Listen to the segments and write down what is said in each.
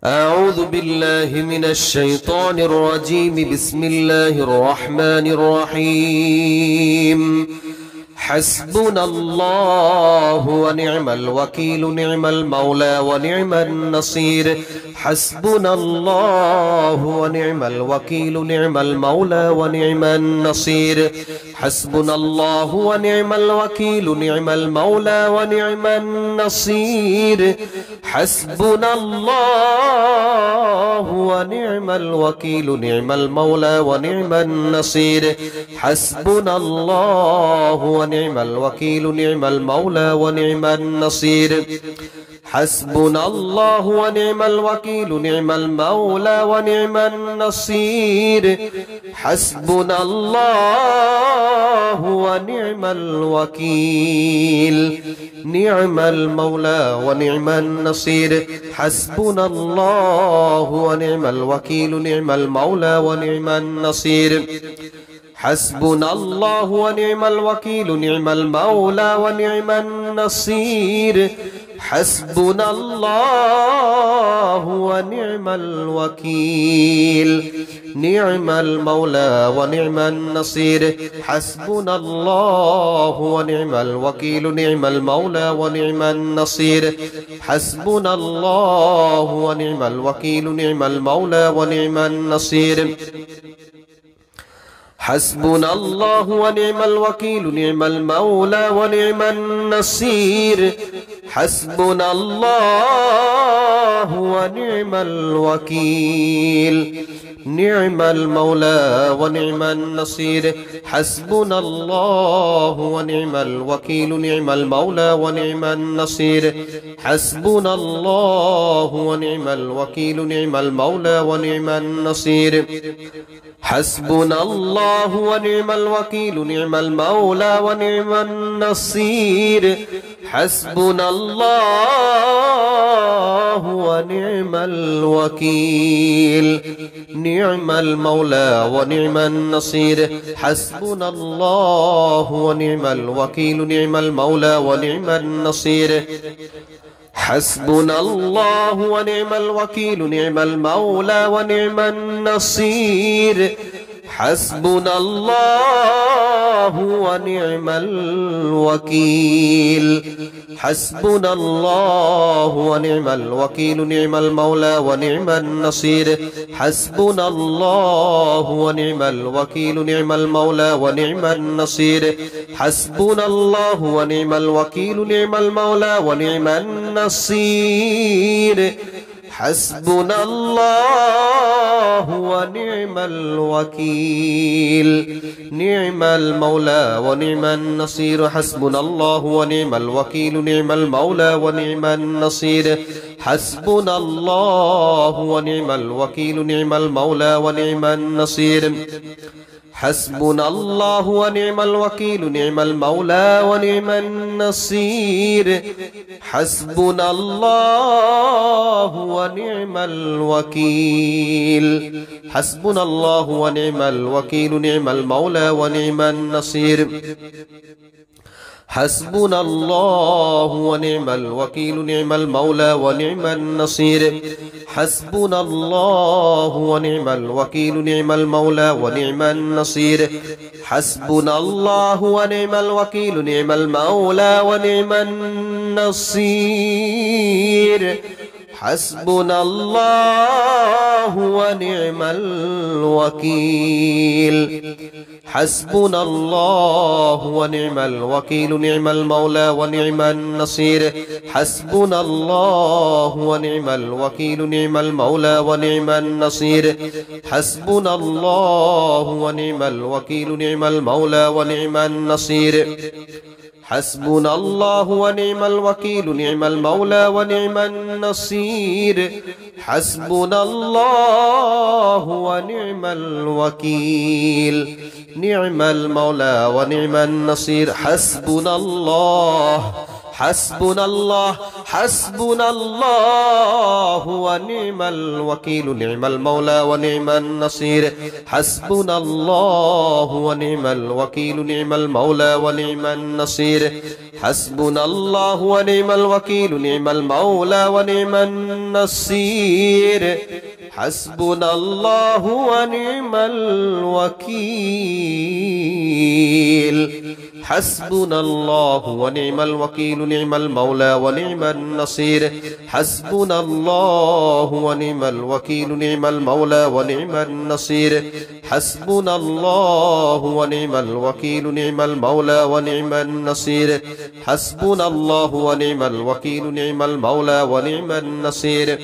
أعوذ بالله من الشيطان الرجيم. بسم الله الرحمن الرحيم. حسبنا الله ونعم الوكيل، نعم المولى ونعم النصير. حسبنا الله ونعم الوكيل، نعم المولى ونعم النصير. حسبنا الله ونعم الوكيل، نعم المولى ونعم النصير. حسبنا الله ونعم الوكيل، نعم المولى ونعم النصير. حسبنا الله ونعم الوكيل، نعم المولى ونعم النصير. حسبنا الله ونعم الوكيل، نعم المولى ونعم النصير. حسبنا الله ونعم الوكيل، نعم المولى ونعم النصير. حسبنا الله ونعم الوكيل، نعم المولى ونعم النصير. حسبنا الله ونعم الوكيل، نعم المولى ونعم النصير. حسبنا الله ونعم الوكيل، نعم المولى ونعم النصير. حسبنا الله ونعم الوكيل، نعم المولى ونعم النصير. حسبنا الله ونعم الوكيل، نعم المولى ونعم النصير. حسبنا الله ونعم الوكيل، نعم المولى ونعم النصير. حسبنا الله ونعم الوكيل، نعم المولى ونعم النصير. حسبنا الله ونعم الوكيل، نعم المولى ونعم النصير. حسبنا الله ونعم الوكيل، نعم المولى ونعم النصير. حسبنا الله ونعم الوكيل، نعم المولى ونعم النصير. حسبنا الله ونعم الوكيل، نعم المولى ونعم النصير. حسبنا الله ونعم الوكيل، نعم المولى ونعم النصير. حسبنا الله ونعم الوكيل، نعم المولى ونعم النصير. حسبنا الله ونعم الوكيل. حسبنا الله ونعم الوكيل، نعم المولى ونعم النصير. حسبنا الله ونعم الوكيل، نعم المولى ونعم النصير. حسبنا الله ونعم الوكيل، نعم المولى ونعم النصير. حسبنا الله ونعم الوكيل، نعم المولى ونعم النصير. حسبنا الله ونعم الوكيل، نعم المولى ونعم النصير. حسبنا الله ونعم الوكيل، نعم المولى ونعم النصير. حسبنا الله ونعم الوكيل، نعم المولى ونعم النصير. حسبنا الله ونعم الوكيل. حسبنا الله ونعم الوكيل، نعم المولى ونعم النصير. حسبنا الله ونعم الوكيل، نعم المولى ونعم النصير. حسبنا الله ونعم الوكيل، نعم المولى ونعم النصير. حسبنا الله ونعم الوكيل، نعم المولى ونعم النصير. حسبنا الله ونعم الوكيل. حسبنا الله ونعم الوكيل، نعم المولى ونعم النصير. حسبنا الله ونعم الوكيل، نعم المولى ونعم النصير. حسبنا الله ونعم الوكيل، نعم المولى ونعم النصير. حسبنا الله ونعم الوكيل، نعم المولى ونعم النصير. حسبنا الله ونعم الوكيل، نعم المولى ونعم النصير. حسبنا الله حسبنا الله حسبنا الله ونعم الوكيل نعم المولى ونعم النصير حسبنا الله ونعم الوكيل نعم المولى ونعم النصير حسبنا الله ونعم الوكيل نعم المولى ونعم النصير حسبنا الله ونعم الوكيل حسبنا الله ونعم الوكيل نعم المولى ونعم النصير حسبنا الله ونعم الوكيل نعم المولى ونعم النصير حسبنا الله ونعم الوكيل نعم المولى ونعم النصير حسبنا الله ونعم الوكيل نعم المولى ونعم النصير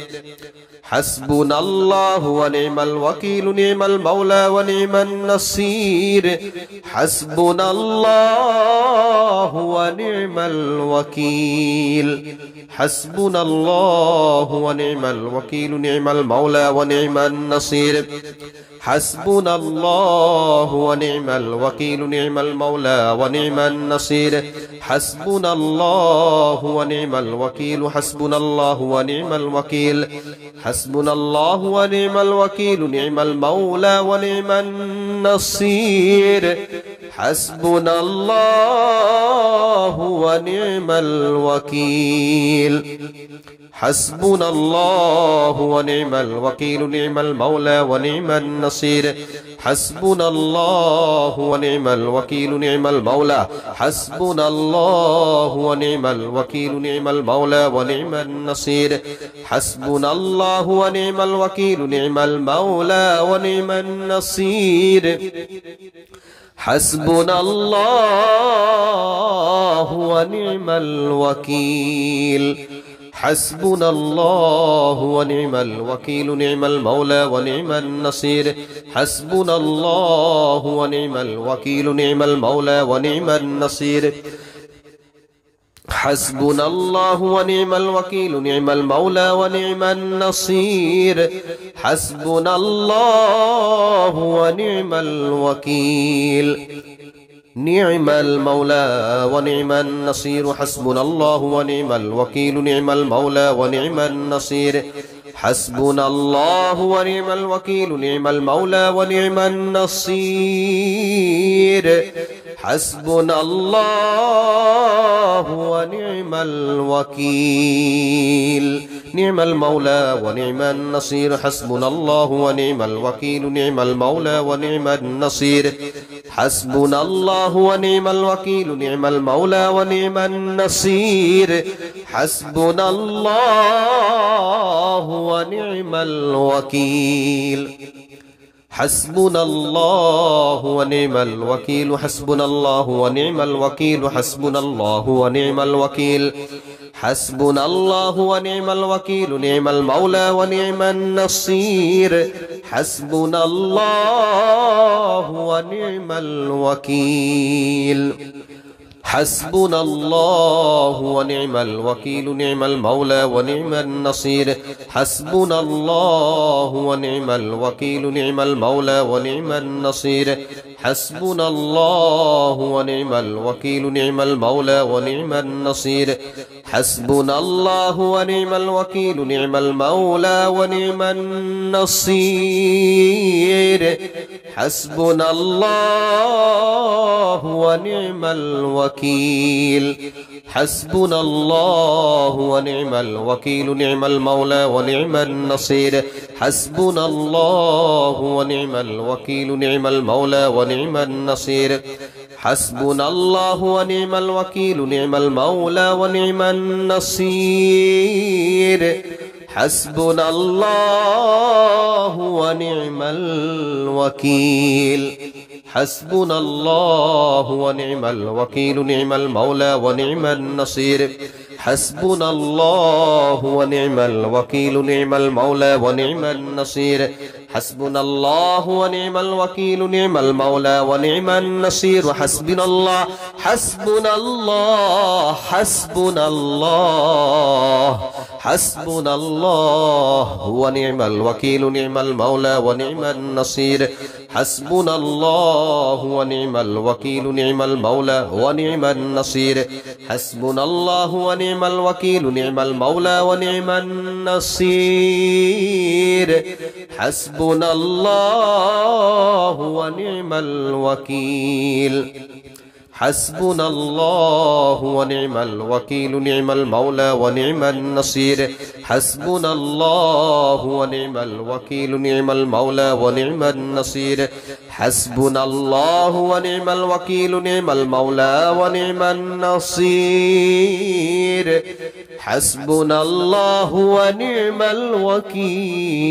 حسبنا الله ونعم الوكيل نعم المولى ونعم النصير حسبنا الله ونعم الوكيل حسبنا الله ونعم الوكيل نعم المولى ونعم النصير حسبنا الله ونعم الوكيل نعم المولى ونعم النصير حسبنا الله ونعم الوكيل حسبنا الله ونعم الوكيل حسبنا الله ونعم الوكيل نعم المولى ونعم النصير حسبنا الله ونعم الوكيل حسبنا الله ونعم الوكيل نعم المولى ونعم النصير حسبنا الله ونعم الوكيل نعم المولى حسبنا الله ونعم الوكيل نعم المولى ونعم النصير حسبنا الله ونعم الوكيل نعم المولى ونعم النصير حسبنا الله ونعم الوكيل حسبنا الله ونعم الوكيل نعم المولى ونعم النصير حسبنا الله ونعم الوكيل نعم المولى ونعم النصير حسبنا الله ونعم الوكيل نعم المولى ونعم النصير حسبنا الله ونعم الوكيل نعم المولى ونعم النصير حسبنا الله ونعم الوكيل نعم المولى ونعم النصير حسبنا الله ونعم الوكيل نعم المولى ونعم النصير حسبنا الله ونعم الوكيل نعم المولى ونعم النصير حسبنا الله ونعم الوكيل نعم المولى ونعم النصير حسبنا الله ونعم الوكيل نعم المولى ونعم النصير حسبنا الله ونعم الوكيل حسبنا الله ونعم الوكيل حسبنا الله ونعم الوكيل حسبنا الله ونعم الوكيل حسبنا الله ونعم الوكيل نعم المولى ونعم النصير حسبنا الله ونعم الوكيل حسبنا الله ونعم الوكيل نعم المولى ونعم النصير حسبنا الله ونعم الوكيل نعم المولى ونعم النصير حسبنا الله ونعم الوكيل نعم المولى ونعم النصير حسبنا الله ونعم الوكيل نعم المولى ونعم النصير حسبنا الله ونعم الوكيل حسبنا الله ونعم الوكيل نعم المولى ونعم النصير حسبنا الله ونعم الوكيل نعم المولى ونعم النصير حسبنا الله ونعم الوكيل نعم المولى ونعم النصير حسبنا الله ونعم الوكيل حسبنا الله ونعم الوكيل نعم المولى ونعم النصير حسبنا الله ونعم الوكيل نعم المولى ونعم النصير حسبنا الله ونعم الوكيل نعم المولى ونعم النصير حسبنا الله حسبنا الله حسبنا الله حسبنا الله ونعم الوكيل نعم المولى ونعم النصير حسبنا الله ونعم الوكيل نعم المولى ونعم النصير حسبنا الله ونعم الوكيل نعم المولى ونعم النصير حسبنا الله ونعم الوكيل حسبنا الله ونعم الوكيل نعم المولى ونعم النصير حسبنا الله ونعم الوكيل نعم المولى ونعم النصير حسبنا الله ونعم الوكيل نعم المولى ونعم النصير حسبنا الله ونعم الوكيل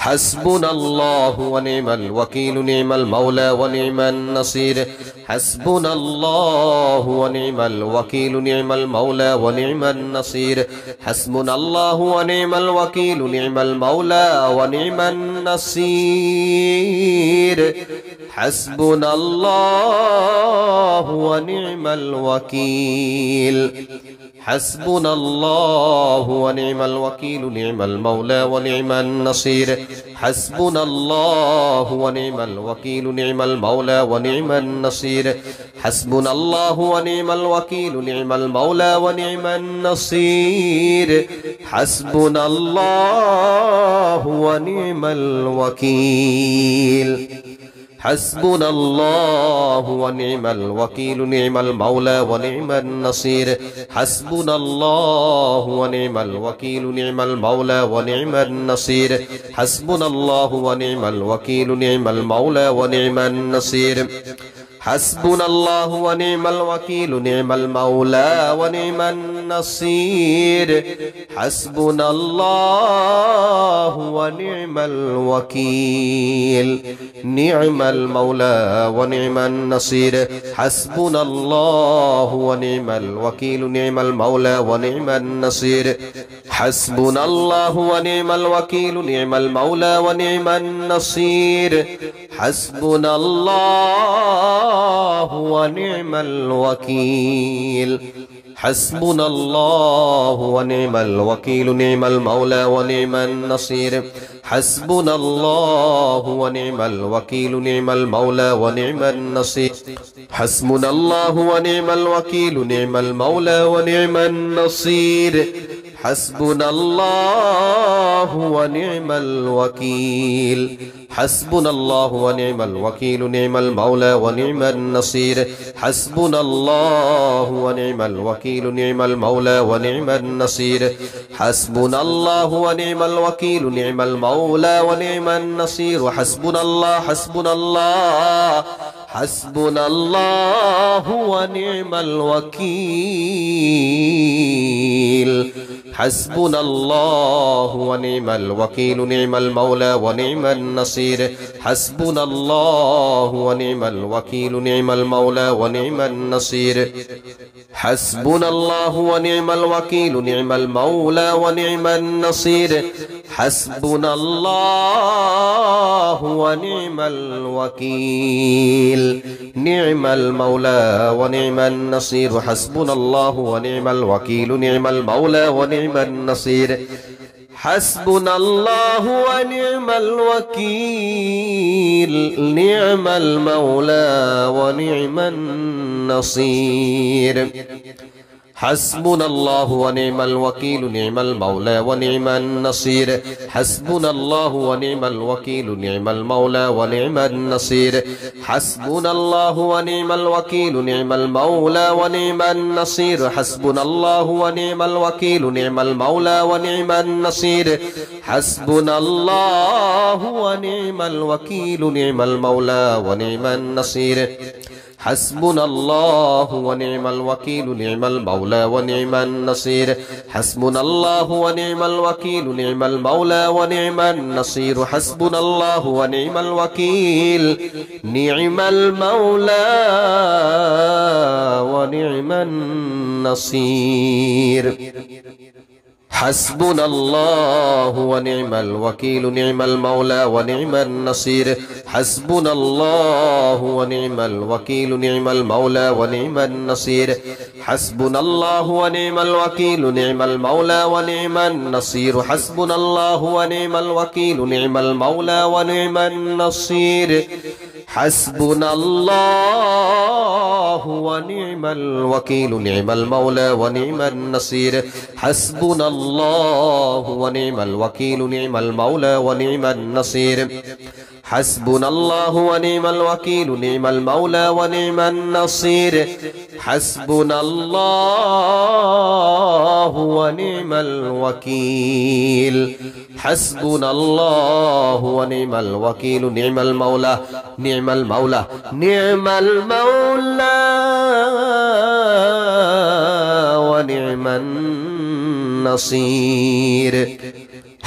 حسبنا الله ونعم الوكيل نعم المولى ونعم النصير حسبنا الله ونعم الوكيل نعم المولى ونعم النصير حسبنا الله ونعم الوكيل نعم المولى ونعم النصير حسبنا الله ونعم الوكيل حسبنا الله ونعم الوكيل نعم المولى ونعم النصير حسبنا الله ونعم الوكيل نعم المولى ونعم النصير حسبنا الله ونعم الوكيل نعم المولى ونعم النصير حسبنا الله ونعم الوكيل حسبنا الله ونعم الوكيل نعم المولى ونعم النصير حسبنا الله ونعم الوكيل نعم المولى ونعم النصير حسبنا الله ونعم الوكيل نعم المولى ونعم النصير حسبنا الله ونعم الوكيل نعم المولى ونعم النصير حسبنا الله ونعم الوكيل نعم المولى ونعم النصير حسبنا الله ونعم الوكيل نعم المولى ونعم النصير حسبنا الله ونعم الوكيل نعم المولى ونعم النصير حسبنا الله ونعم الوكيل حسبنا الله ونعم الوكيل نعم المولى ونعم النصير حسبنا الله ونعم الوكيل نعم المولى ونعم النصير حسبنا الله ونعم الوكيل نعم المولى ونعم النصير حسبنا الله ونعم الوكيل حسبنا الله ونعم الوكيل نعم المولى ونعم النصير حسبنا الله ونعم الوكيل نعم المولى ونعم النصير حسبنا الله ونعم الوكيل نعم المولى ونعم النصير حسبنا الله حسبنا الله حسبنا الله ونعم الوكيل حسبنا الله ونعم الوكيل نعم المولى ونعم النصير حسبنا الله ونعم الوكيل نعم المولى ونعم النصير حسبنا الله ونعم الوكيل نعم المولى ونعم النصير حسبنا الله ونعم الوكيل نعم المولى ونعم النصير حسبنا الله ونعم الوكيل نعم المولى ونعم النصير حسبنا الله ونعم الوكيل نعم المولى ونعم النصير حسبنا الله ونعم الوكيل نعم المولى ونعم النصير حسبنا الله ونعم الوكيل نعم المولى ونعم النصير حسبنا الله ونعم الوكيل نعم المولى ونعم النصير حسبنا الله ونعم الوكيل نعم المولى ونعم النصير حسبنا الله ونعم الوكيل نعم المولى ونعم النصير حسبنا الله ونعم الوكيل نعم المولى ونعم النصير حسبنا الله ونعم الوكيل نعم المولى ونعم النصير حسبنا الله ونعم الوكيل نعم المولى ونعم النصير حسبنا الله ونعم الوكيل نعم المولى ونعم النصير حسبنا الله ونعم الوكيل نعم المولى ونعم النصير حسبنا الله ونعم الوكيل نعم المولى ونعم النصير حسبنا الله ونعم الوكيل نعم المولى ونعم النصير حسبنا الله ونعم الوكيل نعم المولى ونعم النصير حسبنا الله ونعم الوكيل نعم المولى ونعم النصير حسبنا الله ونعم الوكيل نعم المولى ونعم النصير حسبنا الله ونعم الوكيل حسبنا الله ونعم الوكيل نعم المولى نعم المولى نعم المولى ونعم النصير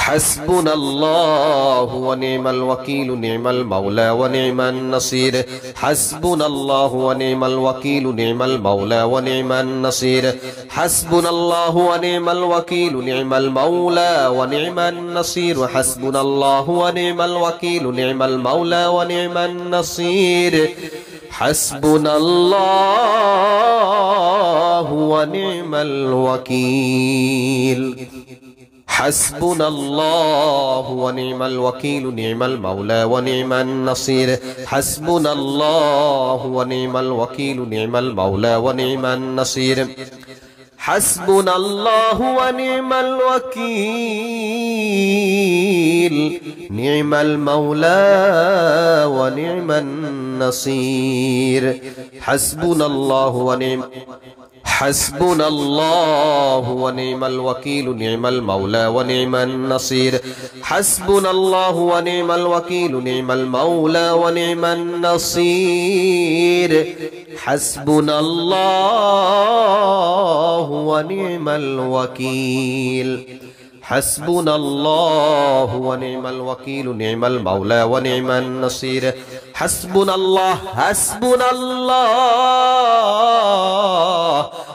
حسبنا الله ونعم الوكيل نعم المولى ونعم النصير حسبنا الله ونعم الوكيل نعم المولى ونعم النصير حسبنا الله ونعم الوكيل نعم المولى ونعم النصير حسبنا الله ونعم الوكيل نعم المولى ونعم النصير حسبنا الله ونعم الوكيل حسبنا الله ونعم الوكيل نعم المولى ونعم النصير حسبنا الله ونعم الوكيل نعم المولى ونعم النصير حسبنا الله ونعم الوكيل نعم المولى ونعم النصير حسبنا الله ونعم حسبنا الله ونعم الوكيل نعم المولى ونعم النصير حسبنا الله ونعم الوكيل نعم المولى ونعم النصير حسبنا الله ونعم الوكيل حسبنا الله ونعم الوكيل نعم المولى ونعم النصير حسبنا الله حسبنا الله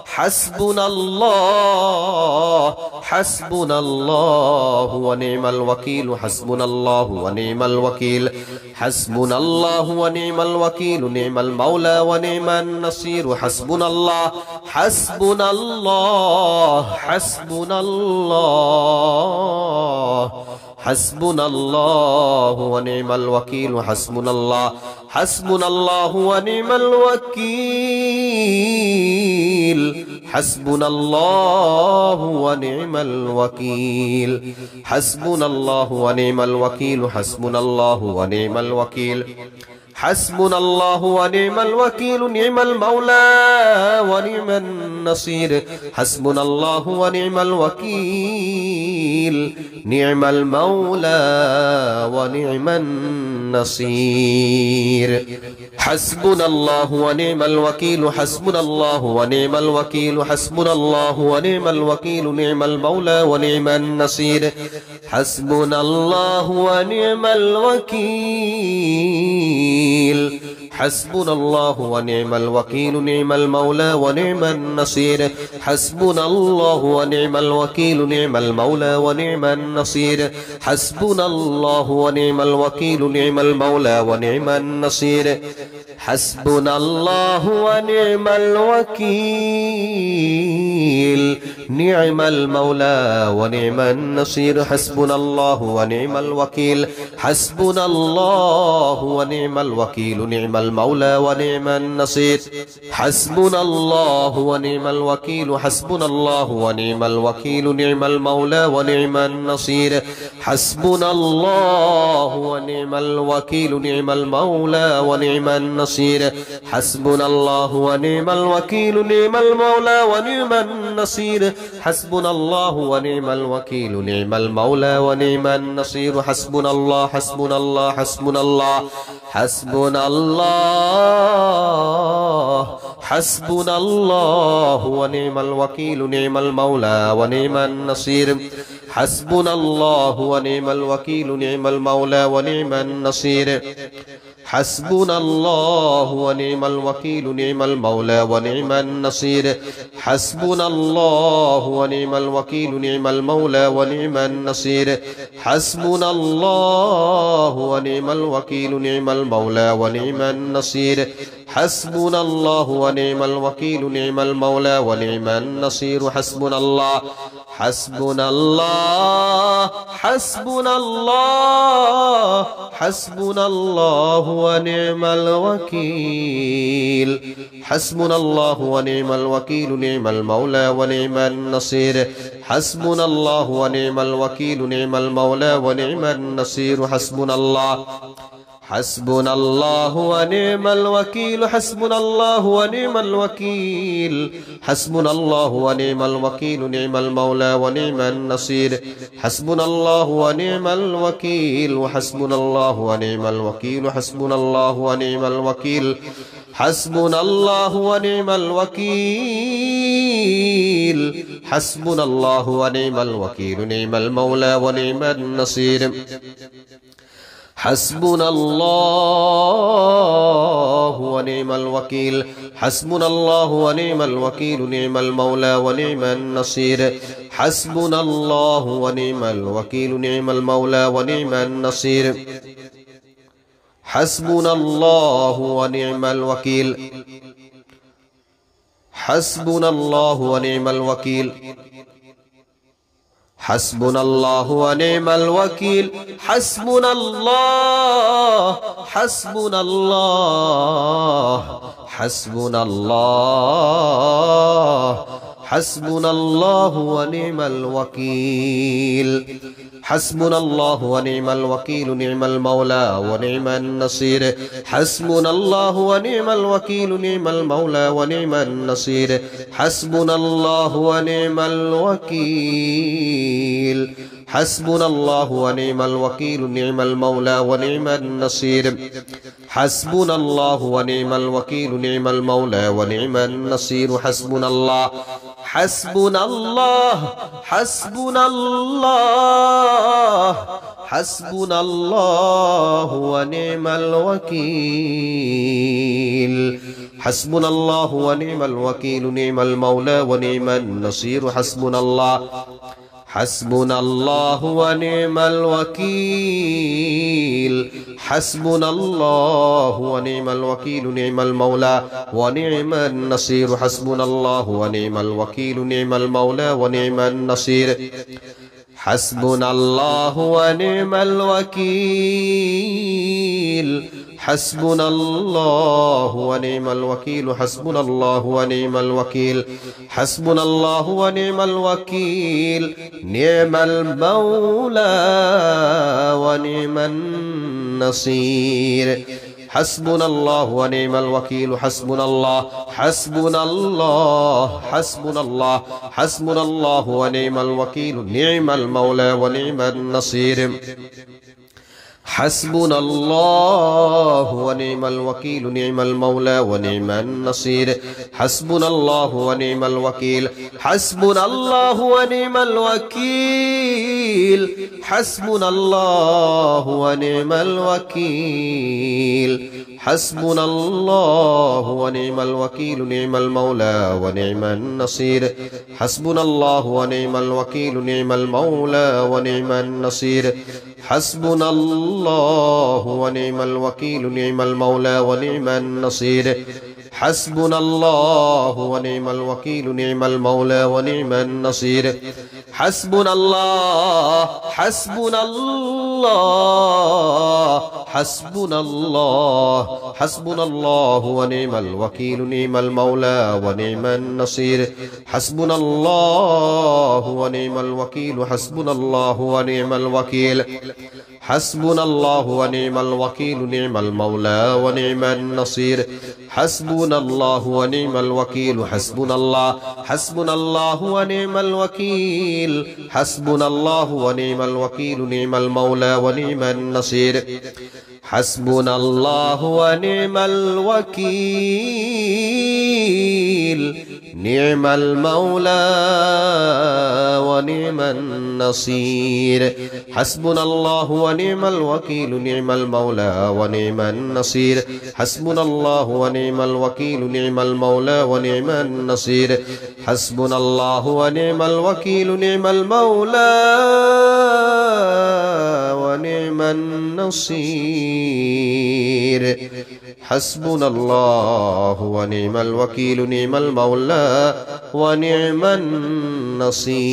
حسبنا الله حسبنا الله ونعم الوكيل حسبنا الله ونعم الوكيل حسبنا الله ونعم الوكيل نعم المولى ونعم النصير حسبنا الله حسبنا الله حسبنا الله حسبنا الله ونعم الوكيل حسبنا الله حسبنا الله ونعم الوكيل حسبنا الله ونعم الوكيل حسبنا الله ونعم الوكيل حسبنا الله ونعم الوكيل حسبنا الله ونعم الوكيل نعم المولى ونعم النصير حسبنا الله ونعم الوكيل نعم المولى ونعم النصير حسبنا الله ونعم الوكيل حسبنا الله ونعم الوكيل حسبنا الله ونعم الوكيل نعم المولى ونعم النصير حسبنا الله ونعم الوكيل حسبنا الله ونعم الوكيل نعم المولى ونعم النصير حسبنا الله ونعم الوكيل نعم المولى ونعم النصير حسبنا الله ونعم الوكيل نعم المولى ونعم النصير حسبنا الله ونعم الوكيل نعم المولى ونعم النصير حسبنا الله ونعم الوكيل حسبنا الله ونعم الوكيل نعم المولى ونعم النصير حسبنا الله ونعم الوكيل حسبنا الله ونعم الوكيل نعم المولى ونعم النصير حسبنا الله ونعم الوكيل نعم المولى ونعم النصير حسبنا الله ونعم الوكيل نعم المولى ونعم النصير حسبنا الله ونعم الوكيل نعم المولى ونعم النصير حسبنا الله حسبنا الله حسبنا الله حسبنا الله حسبنا الله ونعم الوكيل نعم المولى ونعم النصير حسبنا الله ونعم الوكيل نعم المولى ونعم النصير حسبنا الله ونعم الوكيل نعم المولى ونعم النصير حسبنا الله ونعم الوكيل نعم المولى ونعم النصير حسبنا الله ونعم الوكيل نعم المولى ونعم النصير حسبنا الله ونعم الوكيل نعم المولى ونعم النصير حسبنا الله حسبنا الله حسبنا الله حسبنا الله ونعم الوكيل حسبنا الله ونعم الوكيل نعم المولى ونعم النصير حسبنا الله ونعم الوكيل نعم المولى ونعم النصير حسبنا الله حسبنا الله ونعم الوكيل حسبنا الله ونعم الوكيل حسبنا الله ونعم الوكيل نعم المولى ونعم النصير حسبنا الله ونعم الوكيل وحسبنا الله ونعم الوكيل حسبنا الله ونعم الوكيل حسبنا الله ونعم الوكيل حسبنا الله ونعم الوكيل نعم المولى ونعم النصير حسبنا الله ونعم الوكيل حسبنا الله ونعم الوكيل نعم المولى ونعم النصير حسبنا الله ونعم الوكيل نعم المولى ونعم النصير حسبنا الله ونعم الوكيل حسبنا الله ونعم الوكيل حسبنا الله ونعم الوكيل حسبنا الله حسبنا الله حسبنا الله حسبنا الله ونعم الوكيل حسبنا الله ونعم الوكيل نعم المولى ونعم النصير حسبنا الله ونعم الوكيل نعم المولى ونعم النصير حسبنا الله ونعم الوكيل حسبنا الله ونعم الوكيل نعم المولى ونعم النصير حسبنا الله ونعم الوكيل نعم المولى ونعم النصير حسبنا الله حسبنا الله حسبنا الله حسبنا الله ونعم الوكيل حسبنا الله ونعم الوكيل نعم المولى ونعم النصير حسبنا الله حسبنا الله ونعم الوكيل حسبنا الله ونعم الوكيل نعم المولى ونعم النصير حسبنا الله ونعم الوكيل نعم المولى ونعم النصير حسبنا الله ونعم الوكيل حسبنا الله ونعم الوكيل حسبنا الله ونعم الوكيل حسبنا الله ونعم الوكيل نعم المولى ونعم النصير حسبنا الله ونعم الوكيل حسبنا الله حسبنا الله حسبنا الله حسبنا الله ونعم الوكيل نعم المولى ونعم النصير حسبنا الله ونعم الوكيل نعم المولى ونعم النصير حسبنا الله ونعم الوكيل حسبنا الله ونعم الوكيل حسبنا الله ونعم الوكيل حسبنا الله ونعم الوكيل نعم المولى ونعم النصير حسبنا الله ونعم الوكيل نعم المولى ونعم النصير حسبنا الله ونعم الوكيل نعم المولى ونعم النصير حسبنا الله ونعم الوكيل نعم المولى ونعم النصير حسبنا الله حسبنا الله حسبنا الله حسبنا الله ونعم الوكيل نعم المولى ونعم النصير حسبنا الله ونعم الوكيل حسبنا الله ونعم الوكيل حسبنا الله ونعم الوكيل نعم المولى ونعم النصير حسبنا الله ونعم الوكيل حسبنا الله حسبنا الله ونعم الوكيل حسبنا الله ونعم الوكيل نعم المولى ونعم النصير حسبنا الله ونعم الوكيل نعم المولى ونعم النصير حسبنا الله ونعم الوكيل نعم المولى ونعم النصير حسبنا الله ونعم الوكيل نعم المولى ونعم النصير حسبنا الله ونعم الوكيل نعم المولى ونعم النصير حسبنا الله ونعم الوكيل نعم المولى ونعم النصير